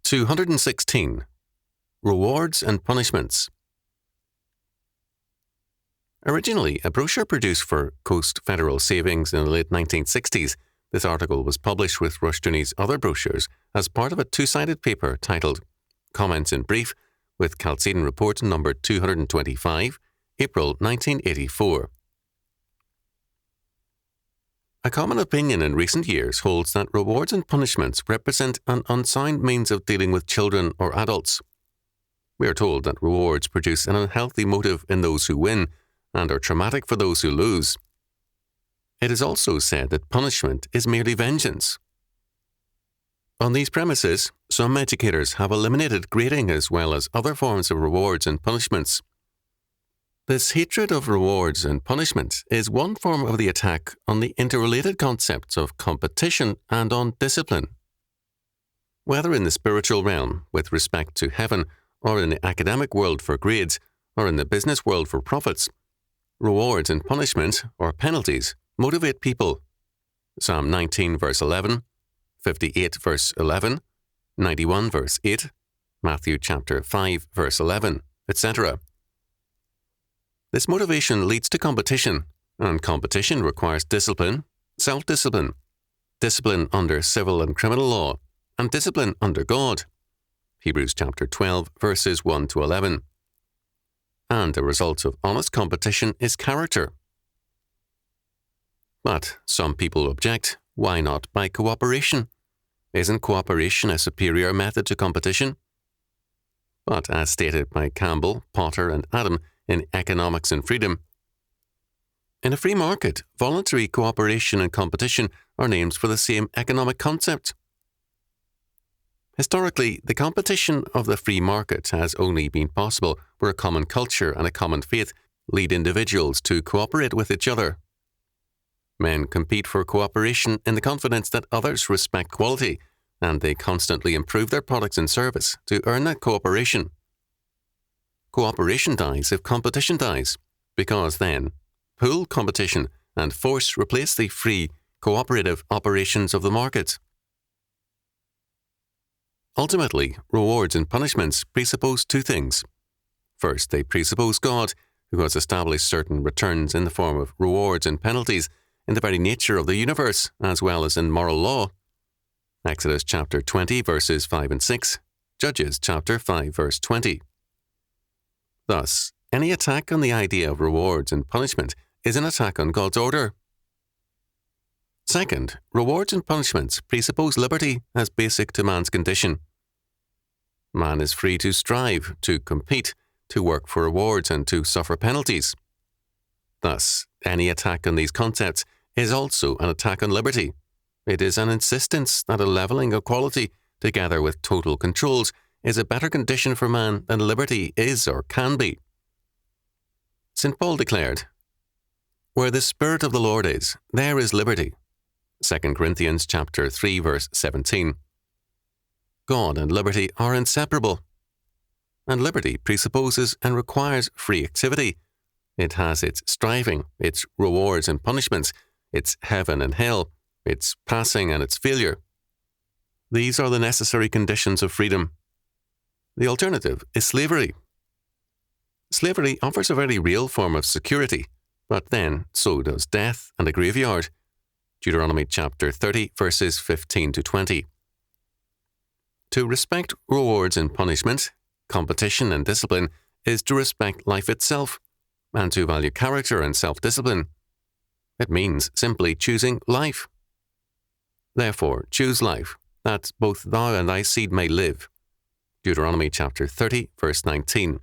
216. Rewards and Punishments. Originally a brochure produced for Coast Federal Savings in the late 1960s, this article was published with Rushdoony's other brochures as part of a two-sided paper titled Comments in Brief with Chalcedon Report number 225, April 1984. A common opinion in recent years holds that rewards and punishments represent an unsound means of dealing with children or adults. We are told that rewards produce an unhealthy motive in those who win and are traumatic for those who lose. It is also said that punishment is merely vengeance. On these premises, some educators have eliminated grading as well as other forms of rewards and punishments. This hatred of rewards and punishment is one form of the attack on the interrelated concepts of competition and on discipline. Whether in the spiritual realm with respect to heaven, or in the academic world for grades, or in the business world for profits, rewards and punishment, or penalties, motivate people. Psalm 19 verse 11, 58 verse 11, 91 verse 8, Matthew chapter 5 verse 11, etc. This motivation leads to competition, and competition requires discipline, self-discipline, discipline under civil and criminal law, and discipline under God. Hebrews chapter 12 verses 1 to 11. And a result of honest competition is character. But some people object, why not by cooperation? Isn't cooperation a superior method to competition? But as stated by Campbell, Potter, and Adam in Economics and Freedom, in a free market, voluntary cooperation and competition are names for the same economic concept. Historically, the competition of the free market has only been possible where a common culture and a common faith lead individuals to cooperate with each other. Men compete for cooperation in the confidence that others respect quality, and they constantly improve their products and service to earn that cooperation. Cooperation dies if competition dies, because then pool competition and force replace the free, cooperative operations of the market. Ultimately, rewards and punishments presuppose two things. First, they presuppose God, who has established certain returns in the form of rewards and penalties in the very nature of the universe, as well as in moral law. Exodus chapter 20 verses 5 and 6, Judges chapter 5 verse 20. Thus, any attack on the idea of rewards and punishment is an attack on God's order. Second, rewards and punishments presuppose liberty as basic to man's condition. Man is free to strive, to compete, to work for rewards and to suffer penalties. Thus, any attack on these concepts is also an attack on liberty. It is an insistence that a levelling of quality, together with total controls, is a better condition for man than liberty is or can be. St. Paul declared, "Where the Spirit of the Lord is, there is liberty." 2 Corinthians chapter 3 verse 17. God and liberty are inseparable. And liberty presupposes and requires free activity. It has its striving, its rewards and punishments, its heaven and hell, its passing and its failure. These are the necessary conditions of freedom. The alternative is slavery. Slavery offers a very real form of security, but then so does death and a graveyard. Deuteronomy chapter 30 verses 15 to 20. To respect rewards and punishment, competition and discipline is to respect life itself, and to value character and self-discipline. It means simply choosing life. Therefore, choose life, that both thou and thy seed may live. Deuteronomy chapter 30 verse 19.